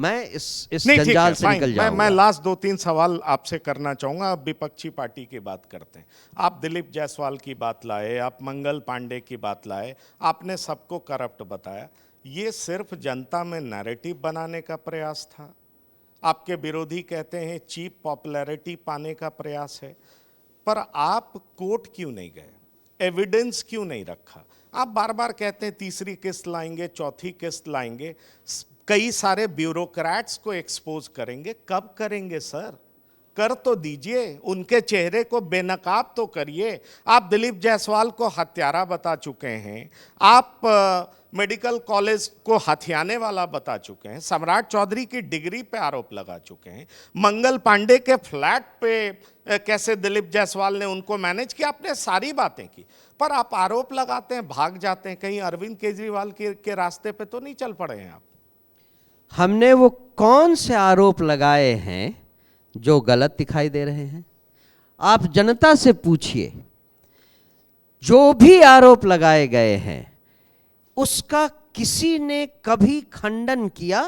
मैं इस नहीं, जंजाल से निकल जाऊंगा। मैं लास्ट 2-3 सवाल आपसे करना चाहूंगा। अब विपक्षी पार्टी की बात करते हैं। आप दिलीप जायसवाल की बात लाए, आप मंगल पांडे की बात लाए, आपने सबको करप्ट बताया। ये सिर्फ जनता में नैरेटिव बनाने का प्रयास था? आपके विरोधी कहते हैं चीप पॉपुलैरिटी पाने का प्रयास है। पर आप कोर्ट क्यों नहीं गए? एविडेंस क्यों नहीं रखा? आप बार बार कहते हैं तीसरी किस्त लाएंगे, चौथी किस्त लाएंगे, कई सारे ब्यूरोक्रेट्स को एक्सपोज करेंगे। कब करेंगे सर? कर तो दीजिए, उनके चेहरे को बेनकाब तो करिए। आप दिलीप जायसवाल को हत्यारा बता चुके हैं, आप मेडिकल कॉलेज को हथियाने वाला बता चुके हैं, सम्राट चौधरी की डिग्री पे आरोप लगा चुके हैं, मंगल पांडे के फ्लैट पे कैसे दिलीप जायसवाल ने उनको मैनेज किया, आपने सारी बातें की। पर आप आरोप लगाते हैं, भाग जाते हैं। कहीं अरविंद केजरीवाल के रास्ते पे तो नहीं चल पड़े हैं आप? हमने वो कौन से आरोप लगाए हैं जो गलत दिखाई दे रहे हैं? आप जनता से पूछिए, जो भी आरोप लगाए गए हैं उसका किसी ने कभी खंडन किया?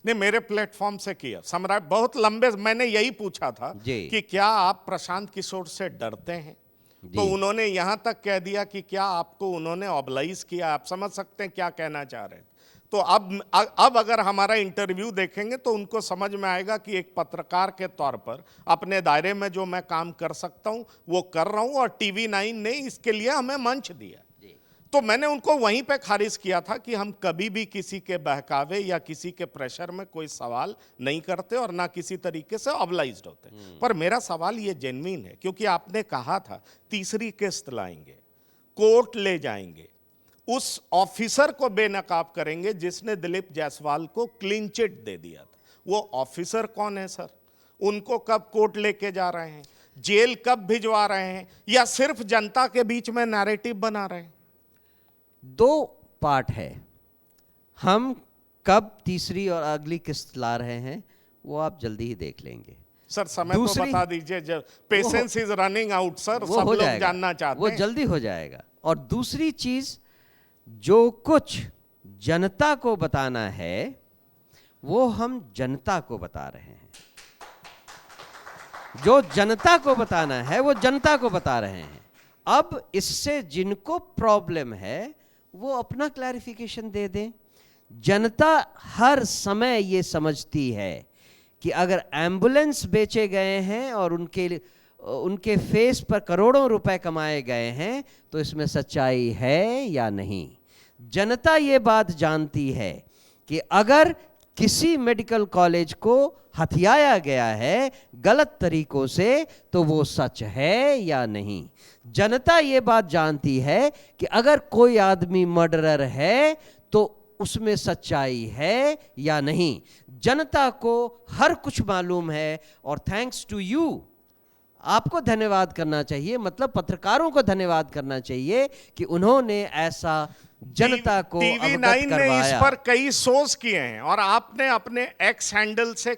नहीं, मेरे प्लेटफॉर्म से किया। सम्राट बहुत लंबे, मैंने यही पूछा था कि क्या आप प्रशांत किशोर से डरते हैं? तो उन्होंने यहां तक कह दिया कि क्या आपको उन्होंने ऑब्लाइज किया। आप समझ सकते हैं क्या कहना चाह रहे हैं। तो अब अगर हमारा इंटरव्यू देखेंगे तो उनको समझ में आएगा कि एक पत्रकार के तौर पर अपने दायरे में जो मैं काम कर सकता हूं वो कर रहा हूं, और टीवी 9 ने इसके लिए हमें मंच दिया। तो मैंने उनको वहीं पे खारिज किया था कि हम कभी भी किसी के बहकावे या किसी के प्रेशर में कोई सवाल नहीं करते और ना किसी तरीके से ऑब्लाइज्ड होते। पर मेरा सवाल ये जेन्युइन है, क्योंकि आपने कहा था तीसरी किस्त लाएंगे, कोर्ट ले जाएंगे, उस ऑफिसर को बेनकाब करेंगे जिसने दिलीप जायसवाल को क्लीन चिट दे दिया था। वो ऑफिसर कौन है सर? उनको कब कोर्ट लेके जा रहे हैं? जेल कब भिजवा रहे हैं? या सिर्फ जनता के बीच में नैरेटिव बना रहे हैं? दो पार्ट है। हम कब तीसरी और अगली किस्त ला रहे हैं वो आप जल्दी ही देख लेंगे। सर समय तो बता दीजिए, जब patience is running out sir, सब लोग जानना चाहते हैं। वो जल्दी हो जाएगा। और दूसरी चीज, जो कुछ जनता को बताना है वो हम जनता को बता रहे हैं। जो जनता को बताना है वो जनता को बता रहे हैं। अब इससे जिनको प्रॉब्लम है वो अपना क्लैरिफिकेशन दे दें। जनता हर समय ये समझती है कि अगर एम्बुलेंस बेचे गए हैं और उनके फेस पर करोड़ों रुपए कमाए गए हैं तो इसमें सच्चाई है या नहीं। जनता ये बात जानती है कि अगर किसी मेडिकल कॉलेज को हथियाया गया है गलत तरीकों से तो वो सच है या नहीं। जनता ये बात जानती है कि अगर कोई आदमी मर्डरर है तो उसमें सच्चाई है या नहीं। जनता को हर कुछ मालूम है। और थैंक्स टू यू, आपको धन्यवाद करना चाहिए, मतलब पत्रकारों को धन्यवाद करना चाहिए कि उन्होंने ऐसा जनता को टीवी 9 ने इस पर कई शोज किए हैं और आपने अपने एक्स हैंडल से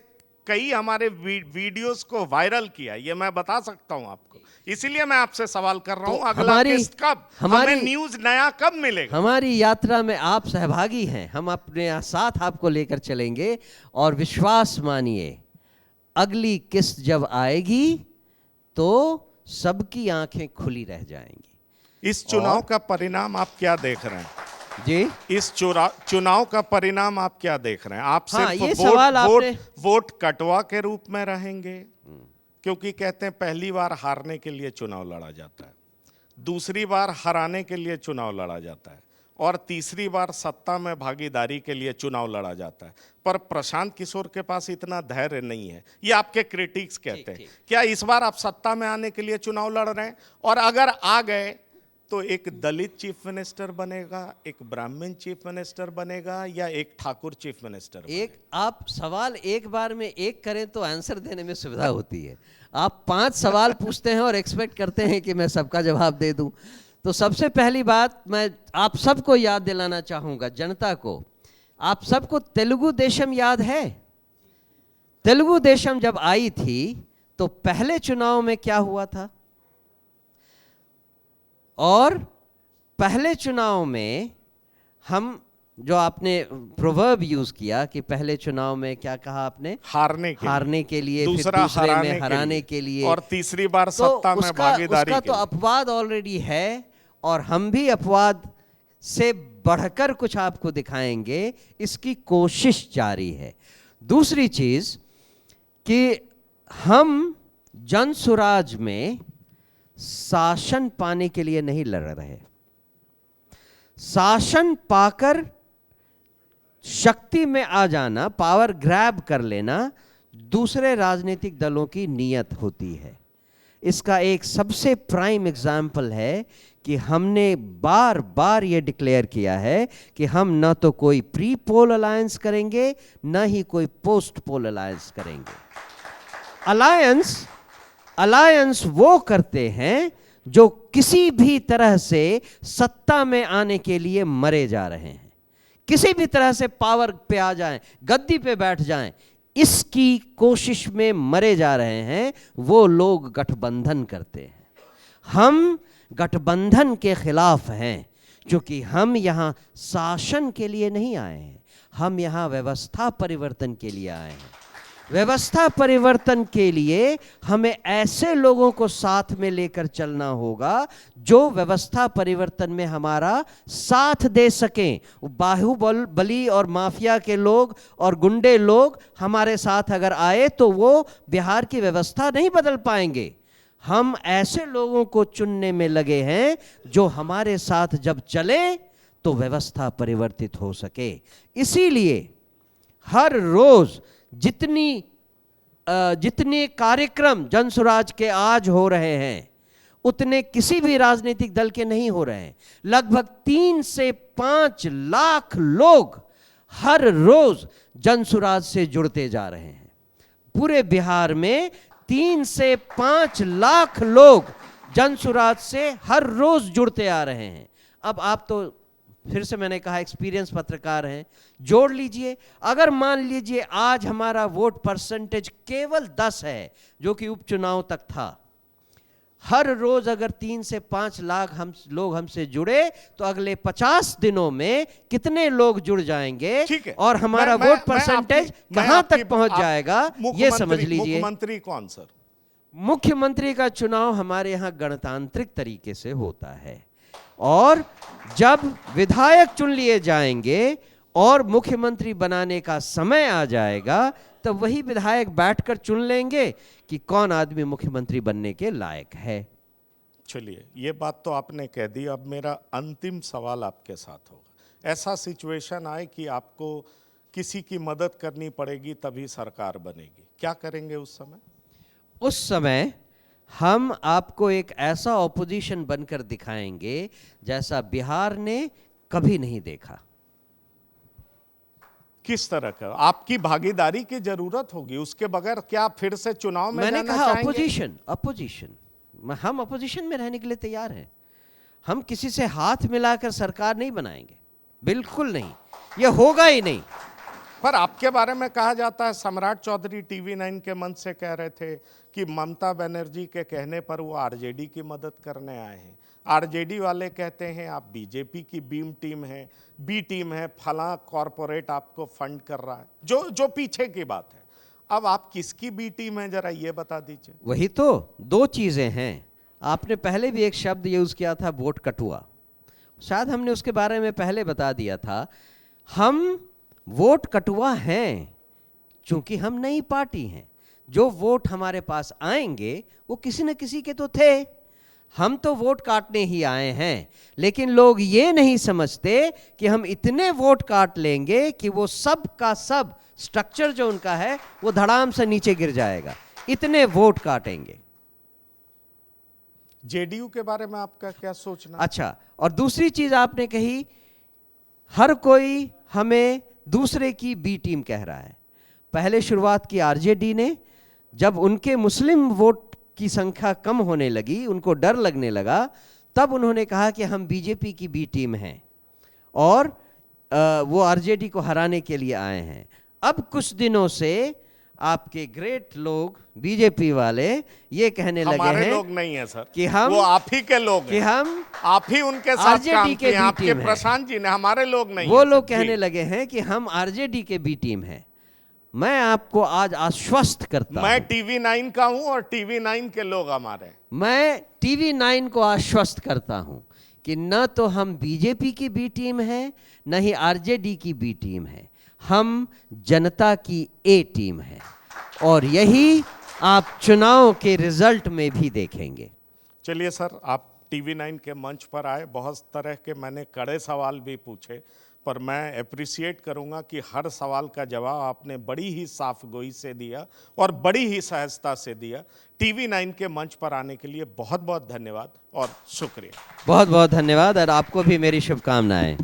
कई हमारे वीडियोस को वायरल किया। ये मैं बता सकता हूं आपको, इसीलिए मैं आपसे सवाल कर रहा हूं, अगला किस्त कब, हमें न्यूज नया कब मिलेगा? हमारी यात्रा में आप सहभागी हैं, हम अपने साथ आपको लेकर चलेंगे और विश्वास मानिए अगली किस्त जब आएगी तो सबकी आंखें खुली रह जाएंगी। इस चुनाव का परिणाम आप क्या देख रहे हैं जी? इस चुनाव का परिणाम आप क्या देख रहे हैं? आप सिर्फ वोट कटवा के रूप में रहेंगे? क्योंकि कहते हैं पहली बार हारने के लिए चुनाव लड़ा जाता है, दूसरी बार हराने के लिए चुनाव लड़ा जाता है, और तीसरी बार सत्ता में भागीदारी के लिए चुनाव लड़ा जाता है। पर प्रशांत किशोर के पास इतना धैर्य नहीं है, ये आपके क्रिटिक्स कहते हैं। क्या इस बार आप सत्ता में आने के लिए चुनाव लड़ रहे हैं? और अगर आ गए तो एक दलित चीफ मिनिस्टर बनेगा, एक ब्राह्मण चीफ मिनिस्टर बनेगा, या एक ठाकुर चीफ मिनिस्टर? एक आप सवाल एक बार में एक करें तो आंसर देने में सुविधा होती है। आप 5 सवाल पूछते हैं और एक्सपेक्ट करते हैं कि मैं सबका जवाब दे दूं। तो सबसे पहली बात मैं आप सबको याद दिलाना चाहूंगा, जनता को, आप सबको तेलुगु देशम याद है? तेलुगु देशम जब आई थी तो पहले चुनाव में क्या हुआ था? और पहले चुनाव में हम जो आपने प्रोवर्ब यूज किया कि पहले चुनाव में क्या कहा आपने, हारने के लिए, फिर दूसरे में हराने के लिए, और तीसरी बार सत्ता में भागीदारी उसका तो अपवाद ऑलरेडी है, और हम भी अपवाद से बढ़कर कुछ आपको दिखाएंगे, इसकी कोशिश जारी है। दूसरी चीज कि हम जनसुराज में शासन पाने के लिए नहीं लड़ रहे, शासन पाकर शक्ति में आ जाना, पावर ग्रैब कर लेना दूसरे राजनीतिक दलों की नीयत होती है। इसका एक सबसे प्राइम एग्जाम्पल है कि हमने बार बार ये डिक्लेयर किया है कि हम न तो कोई प्री पोल अलायंस करेंगे, न ही कोई पोस्ट पोल अलायंस करेंगे। अलायंस वो करते हैं जो किसी भी तरह से सत्ता में आने के लिए मरे जा रहे हैं, किसी भी तरह से पावर पे आ जाएं, गद्दी पे बैठ जाएं, इसकी कोशिश में मरे जा रहे हैं, वो लोग गठबंधन करते हैं। हम गठबंधन के खिलाफ हैं, क्योंकि हम यहां शासन के लिए नहीं आए हैं, हम यहां व्यवस्था परिवर्तन के लिए आए हैं। व्यवस्था परिवर्तन के लिए हमें ऐसे लोगों को साथ में लेकर चलना होगा जो व्यवस्था परिवर्तन में हमारा साथ दे सकें। बाहुबली और माफिया के लोग और गुंडे लोग हमारे साथ अगर आए तो वो बिहार की व्यवस्था नहीं बदल पाएंगे। हम ऐसे लोगों को चुनने में लगे हैं जो हमारे साथ जब चले तो व्यवस्था परिवर्तित हो सके। इसीलिए हर रोज जितने कार्यक्रम जनसुराज के आज हो रहे हैं उतने किसी भी राजनीतिक दल के नहीं हो रहे हैं। लगभग 3 से 5 लाख लोग हर रोज जनसुराज से जुड़ते जा रहे हैं। पूरे बिहार में 3 से 5 लाख लोग जनसुराज से हर रोज जुड़ते आ रहे हैं। अब आप तो फिर से मैंने कहा एक्सपीरियंस पत्रकार हैं, जोड़ लीजिए, अगर मान लीजिए आज हमारा वोट परसेंटेज केवल 10 है जो कि उपचुनाव तक था, हर रोज अगर 3 से 5 लाख लोग हमसे जुड़े तो अगले 50 दिनों में कितने लोग जुड़ जाएंगे और हमारा वोट परसेंटेज कहां तक पहुंच जाएगा ये समझ लीजिए। मुख्यमंत्री कौन सर? मुख्यमंत्री का चुनाव हमारे यहां गणतांत्रिक तरीके से होता है, और जब विधायक चुन लिए जाएंगे और मुख्यमंत्री बनाने का समय आ जाएगा तब वही विधायक बैठकर चुन लेंगे कि कौन आदमी मुख्यमंत्री बनने के लायक है। चलिए, ये बात तो आपने कह दी। अब मेरा अंतिम सवाल आपके साथ होगा, ऐसा सिचुएशन आए कि आपको किसी की मदद करनी पड़ेगी तभी सरकार बनेगी, क्या करेंगे उस समय? उस समय हम आपको एक ऐसा ऑपोजिशन बनकर दिखाएंगे जैसा बिहार ने कभी नहीं देखा। किस तरह का? आपकी भागीदारी की जरूरत होगी, उसके बगैर क्या फिर से चुनाव में मैंने कहा अपोजिशन, हम अपोजिशन में रहने के लिए तैयार हैं। हम किसी से हाथ मिलाकर सरकार नहीं बनाएंगे, बिल्कुल नहीं, ये होगा ही नहीं। पर आपके बारे में कहा जाता है, सम्राट चौधरी TV9 के मंच से कह रहे थे कि ममता बनर्जी के कहने पर वो आरजेडी की मदद करने आए हैं। आरजेडी वाले कहते हैं आप बीजेपी की बी टीम है, फला कॉरपोरेट आपको फंड कर रहा है, जो पीछे की बात है। अब आप किसकी बी टीम है, जरा ये बता दीजिए। वही तो 2 चीजें हैं। आपने पहले भी एक शब्द यूज किया था, वोट कटुआ, शायद हमने उसके बारे में पहले बता दिया था। हम वोट कटुआ हैं क्योंकि हम नई पार्टी हैं। जो वोट हमारे पास आएंगे वो किसी न किसी के तो थे, हम तो वोट काटने ही आए हैं। लेकिन लोग ये नहीं समझते कि हम इतने वोट काट लेंगे कि वो सब का सब स्ट्रक्चर जो उनका है वो धड़ाम से नीचे गिर जाएगा, इतने वोट काटेंगे। जेडीयू के बारे में आपका क्या सोचना? अच्छा, और दूसरी चीज आपने कही, हर कोई हमें दूसरे की बी टीम कह रहा है। पहले शुरुआत की आरजेडी ने, जब उनके मुस्लिम वोट की संख्या कम होने लगी, उनको डर लगने लगा, तब उन्होंने कहा कि हम बीजेपी की बी टीम हैं और वो आरजेडी को हराने के लिए आए हैं। अब कुछ दिनों से आपके ग्रेट लोग बीजेपी वाले ये कहने लगे हमारे हैं लोग नहीं है सर, कि हम, वो आप ही के लोग कि हैं, हम आप ही उनके साथ RJD काम के किए, बी आपके टीम हैं। प्रशांत जी ने, हमारे लोग नहीं वो है लोग सर। कहने जी। लगे हैं कि हम आरजेडी के बी टीम हैं। मैं आपको आज आश्वस्त करता मैं हूं, टीवी 9 का हूं और टीवी 9 के लोग हमारे हैं। मैं टीवी 9 को आश्वस्त करता हूं कि न तो हम बीजेपी की बी टीम है, न ही आरजेडी की बी टीम है, हम जनता की ए टीम है, और यही आप चुनाव के रिजल्ट में भी देखेंगे। चलिए सर, आप टीवी 9 के मंच पर आए, बहुत तरह के मैंने कड़े सवाल भी पूछे, पर मैं अप्रिसिएट करूंगा कि हर सवाल का जवाब आपने बड़ी ही साफ गोई से दिया और बड़ी ही सहजता से दिया। टीवी 9 के मंच पर आने के लिए बहुत बहुत धन्यवाद और शुक्रिया। बहुत बहुत धन्यवाद, और आपको भी मेरी शुभकामनाएं।